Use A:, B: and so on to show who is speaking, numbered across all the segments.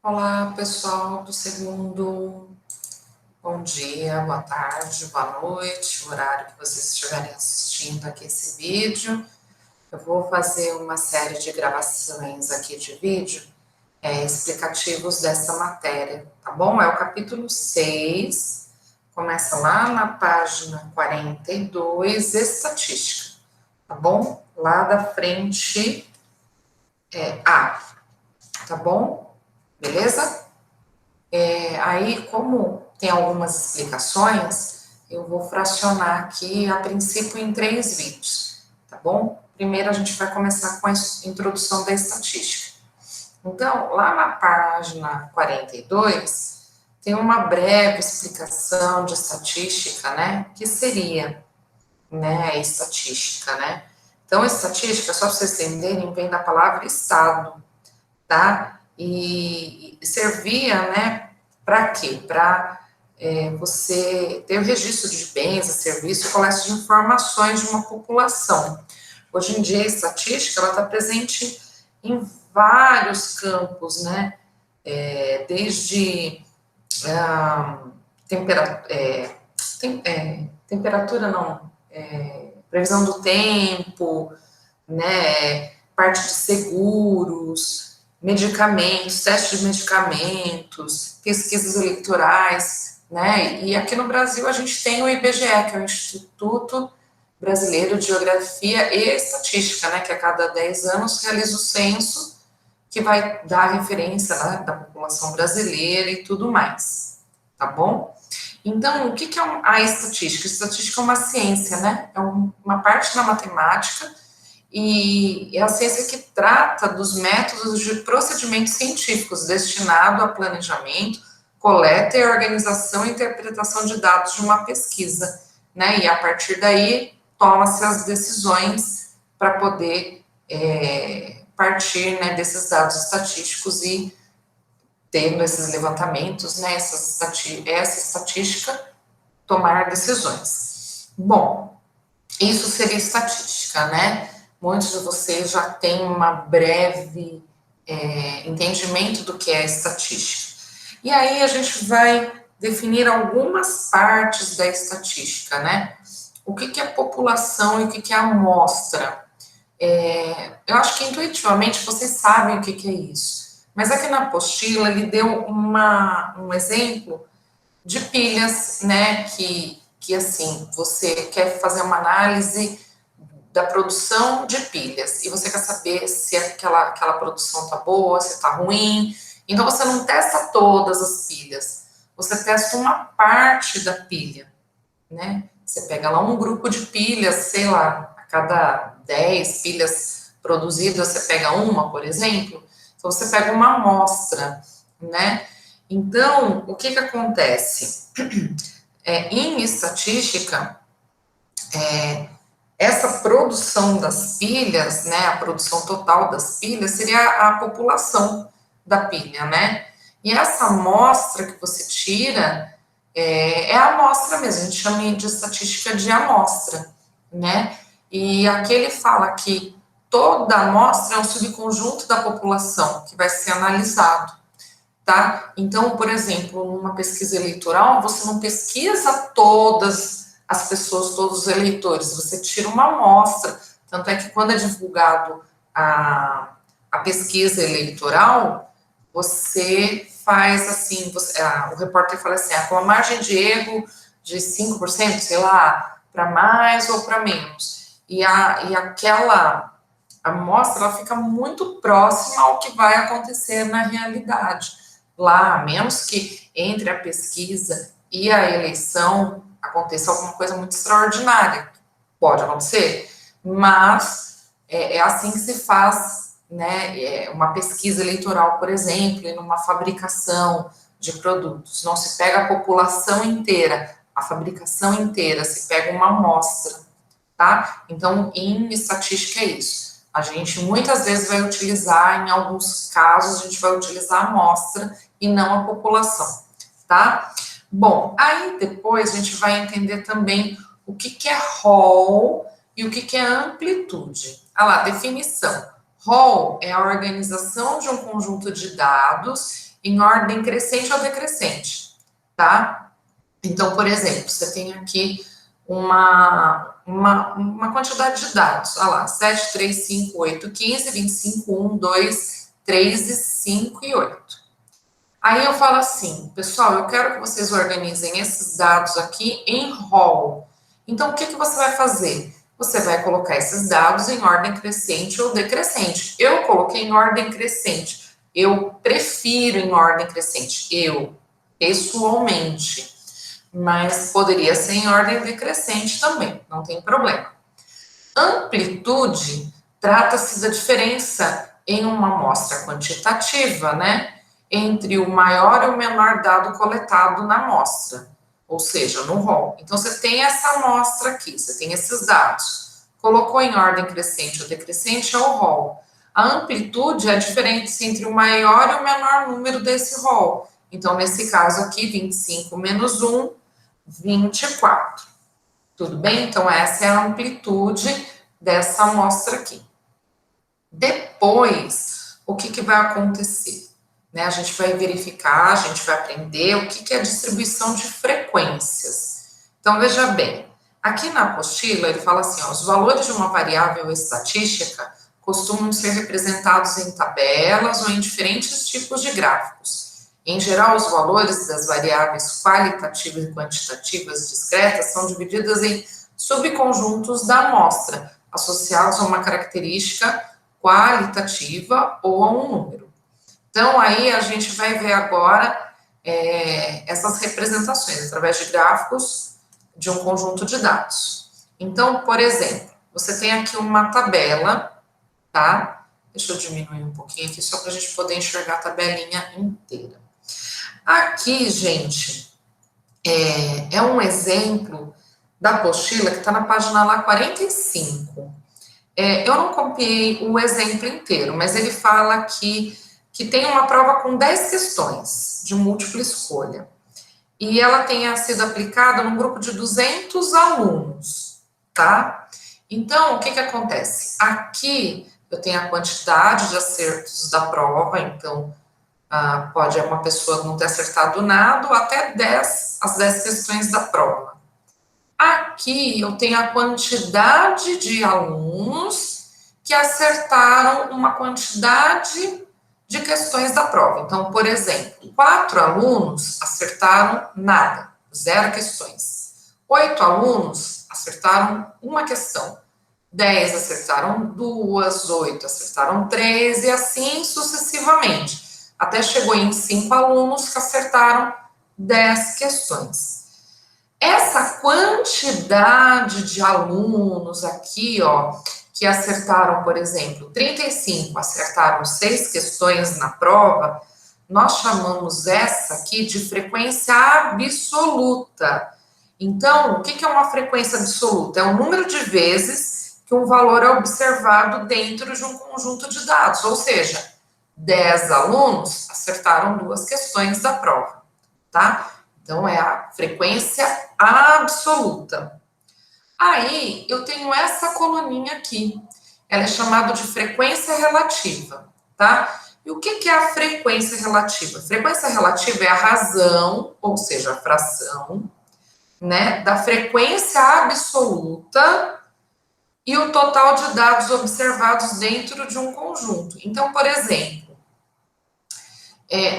A: Olá, pessoal do segundo. Bom dia, boa tarde, boa noite, o horário que vocês estiverem assistindo aqui esse vídeo. Eu vou fazer uma série de gravações aqui de vídeo explicativos dessa matéria, tá bom? É o capítulo 6, começa lá na página 42, estatística, tá bom? Lá da frente A, tá bom? Beleza? Aí, como tem algumas explicações, eu vou fracionar aqui, a princípio, em 3 vídeos, tá bom? Primeiro, a gente vai começar com a introdução da estatística. Então, lá na página 42, tem uma breve explicação de estatística, né? Que seria, né, estatística, né? Então, estatística, só para vocês entenderem, vem da palavra estado, tá? E servia, né, para quê? Para você ter o registro de bens e serviços, coleta de informações de uma população. Hoje em dia, a estatística ela está presente em vários campos, né? Desde temperatura, não, previsão do tempo, né? Parte de seguros, medicamentos, teste de medicamentos, pesquisas eleitorais, né? E aqui no Brasil a gente tem o IBGE, que é o Instituto Brasileiro de Geografia e Estatística, né? Que a cada 10 anos realiza o censo, que vai dar referência, né, da população brasileira e tudo mais, tá bom? Então, o que é a estatística? Estatística é uma ciência, né? É uma parte da matemática e é a ciência que trata dos métodos de procedimentos científicos destinado a planejamento, coleta e organização e interpretação de dados de uma pesquisa, né? E a partir daí toma-se as decisões para poder partir, né, desses dados estatísticos e tendo esses levantamentos, né, essa estatística, tomar decisões. Bom, isso seria estatística, né? Muitos de vocês já têm uma breve entendimento do que é estatística. E aí a gente vai definir algumas partes da estatística, né? O que é população e o que é amostra? Eu acho que intuitivamente vocês sabem o que é isso. Mas aqui na apostila ele deu um exemplo de pilhas, né? Que assim, você quer fazer uma análise da produção de pilhas e você quer saber se aquela produção está boa, se está ruim. Então você não testa todas as pilhas, você testa uma parte da pilha, né? Você pega lá um grupo de pilhas, sei lá, a cada 10 pilhas produzidas, você pega uma, por exemplo. Então você pega uma amostra, né? Então, o que acontece? Em estatística, essa produção das pilhas, né, a produção total das pilhas, seria a população da pilha, né? E essa amostra que você tira a amostra mesmo, a gente chama de estatística de amostra, né? E aqui ele fala que toda amostra é um subconjunto da população que vai ser analisado, tá? Então, por exemplo, numa pesquisa eleitoral, você não pesquisa todas as pessoas, todos os eleitores, você tira uma amostra. Tanto é que quando é divulgado a pesquisa eleitoral, você faz assim, o repórter fala assim, com a margem de erro de 5%, sei lá, para mais ou para menos. E aquela amostra, ela fica muito próxima ao que vai acontecer na realidade. Lá, a menos que entre a pesquisa e a eleição aconteça alguma coisa muito extraordinária. Pode acontecer, mas é assim que se faz, né, uma pesquisa eleitoral, por exemplo, numa fabricação de produtos. Não se pega a população inteira, a fabricação inteira, se pega uma amostra, tá? Então, em estatística é isso. A gente muitas vezes vai utilizar, em alguns casos, a gente vai utilizar a amostra e não a população, tá? Bom, aí depois a gente vai entender também o que é rol e o que é amplitude. Ah lá, definição. Rol é a organização de um conjunto de dados em ordem crescente ou decrescente, tá? Então, por exemplo, você tem aqui uma quantidade de dados, olha lá, 7, 3, 5, 8, 15, 25, 1, 2, 3, 5 e 8. Aí eu falo assim, pessoal, eu quero que vocês organizem esses dados aqui em rol. Então, o que você vai fazer? Você vai colocar esses dados em ordem crescente ou decrescente. Eu coloquei em ordem crescente. Eu prefiro em ordem crescente. Eu, pessoalmente. Mas poderia ser em ordem decrescente também, não tem problema. Amplitude trata-se da diferença em uma amostra quantitativa, né? Entre o maior e o menor dado coletado na amostra, ou seja, no rol. Então, você tem essa amostra aqui, você tem esses dados. Colocou em ordem crescente ou decrescente é o rol. A amplitude é a diferença entre o maior e o menor número desse rol. Então, nesse caso aqui, 25 menos 1, 24. Tudo bem? Então, essa é a amplitude dessa amostra aqui. Depois, o que vai acontecer? Né? A gente vai verificar, a gente vai aprender o que é a distribuição de frequências. Então, veja bem, aqui na apostila ele fala assim, ó, os valores de uma variável estatística costumam ser representados em tabelas ou em diferentes tipos de gráficos. Em geral, os valores das variáveis qualitativas e quantitativas discretas são divididas em subconjuntos da amostra, associados a uma característica qualitativa ou a um número. Então, aí a gente vai ver agora essas representações através de gráficos de um conjunto de dados. Então, por exemplo, você tem aqui uma tabela, tá? Deixa eu diminuir um pouquinho aqui, só para a gente poder enxergar a tabelinha inteira. Aqui, gente, é um exemplo da apostila que está na página lá 45. Eu não copiei o exemplo inteiro, mas ele fala aqui que tem uma prova com 10 questões de múltipla escolha. E ela tenha sido aplicada num grupo de 200 alunos, tá? Então, o que acontece? Aqui eu tenho a quantidade de acertos da prova, então pode uma pessoa não ter acertado nada ou até as 10 questões da prova. Aqui eu tenho a quantidade de alunos que acertaram uma quantidade de questões da prova. Então, por exemplo, 4 alunos acertaram nada, 0 questões. 8 alunos acertaram uma questão. 10 acertaram 2, 8 acertaram 3 e assim sucessivamente. Até chegou em 5 alunos que acertaram 10 questões. Essa quantidade de alunos aqui, ó, que acertaram, por exemplo, 35 acertaram 6 questões na prova, nós chamamos essa aqui de frequência absoluta. Então, o que é uma frequência absoluta? É o número de vezes que um valor é observado dentro de um conjunto de dados, ou seja, 10 alunos acertaram 2 questões da prova, tá? Então, é a frequência absoluta. Aí, eu tenho essa coluninha aqui. Ela é chamada de frequência relativa, tá? E o que é a frequência relativa? Frequência relativa é a razão, ou seja, a fração, né, da frequência absoluta e o total de dados observados dentro de um conjunto. Então, por exemplo,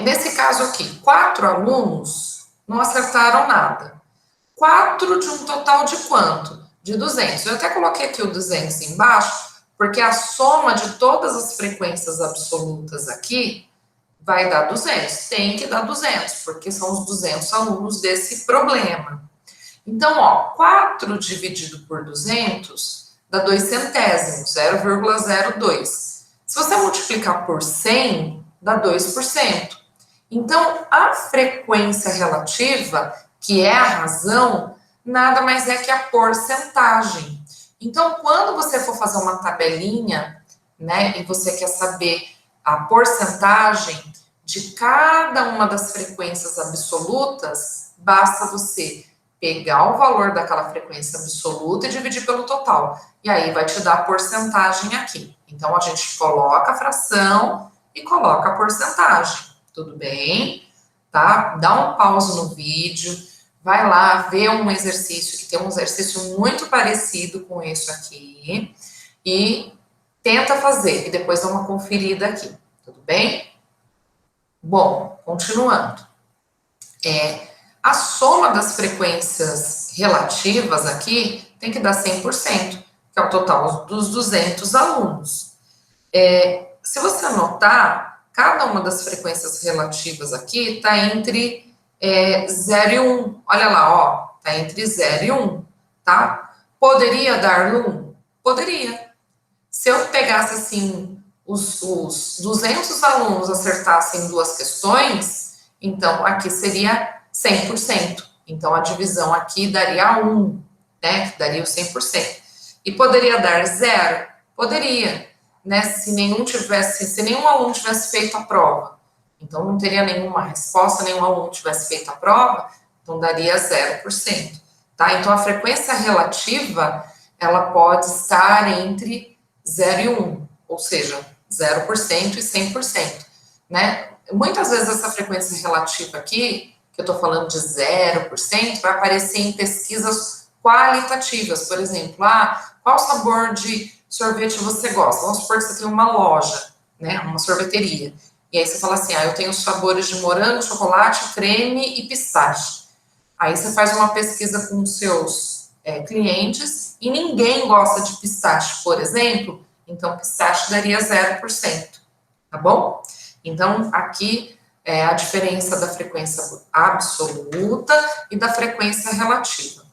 A: nesse caso aqui, 4 alunos não acertaram nada. 4 de um total de quanto? De 200. Eu até coloquei aqui o 200 embaixo, porque a soma de todas as frequências absolutas aqui vai dar 200. Tem que dar 200, porque são os 200 alunos desse problema. Então, ó, 4 dividido por 200 dá 2 centésimos, 0,02. Se você multiplicar por 100, dá 2%. Então, a frequência relativa, que é a razão, nada mais é que a porcentagem. Então, quando você for fazer uma tabelinha, né, e você quer saber a porcentagem de cada uma das frequências absolutas, basta você pegar o valor daquela frequência absoluta e dividir pelo total. E aí vai te dar a porcentagem aqui. Então, a gente coloca a fração e coloca a porcentagem. tudo bem? Tá? Dá um pause no vídeo, vai lá ver um exercício, que tem um exercício muito parecido com isso aqui, e tenta fazer, e depois dá uma conferida aqui, tudo bem? Bom, continuando. A soma das frequências relativas aqui tem que dar 100%, que é o total dos 200 alunos. Se você notar, cada uma das frequências relativas aqui está entre 0 e 1. Olha lá, ó, está entre 0 e 1, tá? Poderia dar 1? Poderia. Se eu pegasse assim, os 200 alunos acertassem duas questões, então aqui seria 100%. Então a divisão aqui daria 1, né? Que daria o 100%. E poderia dar 0? Poderia, né? Se nenhum aluno tivesse feito a prova. Então não teria nenhuma resposta, nenhum aluno tivesse feito a prova, então daria 0%. Tá? Então a frequência relativa, ela pode estar entre 0 e 1, ou seja, 0% e 100%, né? Muitas vezes essa frequência relativa aqui, que eu estou falando de 0%, vai aparecer em pesquisas qualitativas, por exemplo, qual sabor de sorvete você gosta? Vamos supor que você tem uma loja, né, uma sorveteria, e aí você fala assim, eu tenho os sabores de morango, chocolate, creme e pistache. Aí você faz uma pesquisa com os seus clientes e ninguém gosta de pistache, por exemplo, então pistache daria 0%, tá bom? Então, aqui é a diferença da frequência absoluta e da frequência relativa.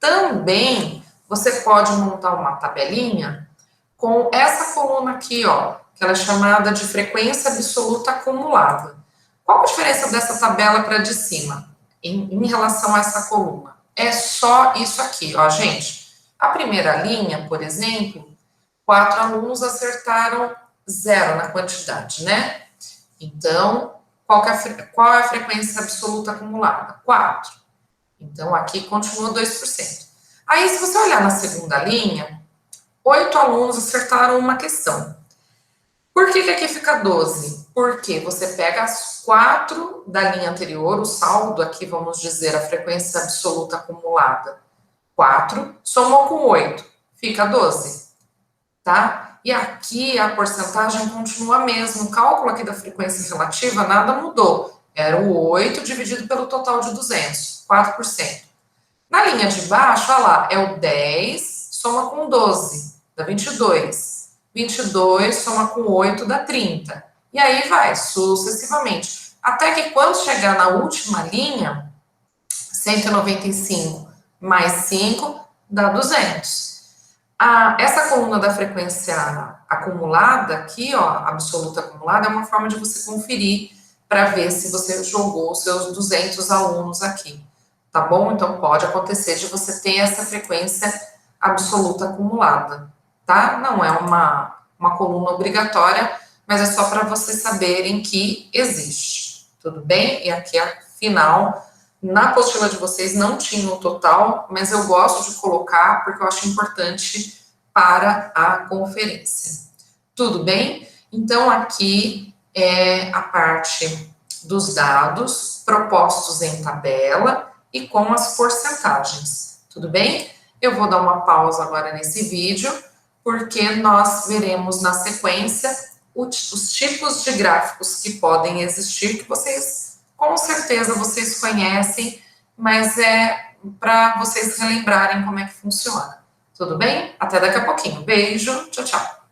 A: Também, você pode montar uma tabelinha com essa coluna aqui, ó, que ela é chamada de frequência absoluta acumulada. Qual a diferença dessa tabela para de cima, em relação a essa coluna? É só isso aqui, ó, gente. A primeira linha, por exemplo, 4 alunos acertaram 0 na quantidade, né? Então, qual é a frequência absoluta acumulada? 4. Então, aqui continua 2%. Aí, se você olhar na segunda linha, 8 alunos acertaram uma questão. Por que aqui fica 12? Porque você pega as 4 da linha anterior, o saldo aqui, vamos dizer, a frequência absoluta acumulada, 4, somou com 8, fica 12, tá? E aqui a porcentagem continua a mesma, o cálculo aqui da frequência relativa nada mudou, era o 8 dividido pelo total de 200, 4%. Na linha de baixo, olha lá, é o 10, soma com 12, dá 22. 22 soma com 8 dá 30. E aí vai, sucessivamente. Até que quando chegar na última linha, 195 mais 5 dá 200. Essa coluna da frequência acumulada aqui, ó, absoluta acumulada, é uma forma de você conferir para ver se você jogou os seus 200 alunos aqui, tá bom? Então, pode acontecer de você ter essa frequência absoluta acumulada, tá? Não é uma coluna obrigatória, mas é só para vocês saberem que existe, tudo bem? E aqui, afinal, na apostila de vocês não tinha o total, mas eu gosto de colocar porque eu acho importante para a conferência. Tudo bem? Então, aqui é a parte dos dados propostos em tabela e com as porcentagens. Tudo bem? Eu vou dar uma pausa agora nesse vídeo, porque nós veremos na sequência os tipos de gráficos que podem existir, que vocês, com certeza, vocês conhecem, mas é para vocês relembrarem como é que funciona. Tudo bem? Até daqui a pouquinho. Beijo, tchau, tchau.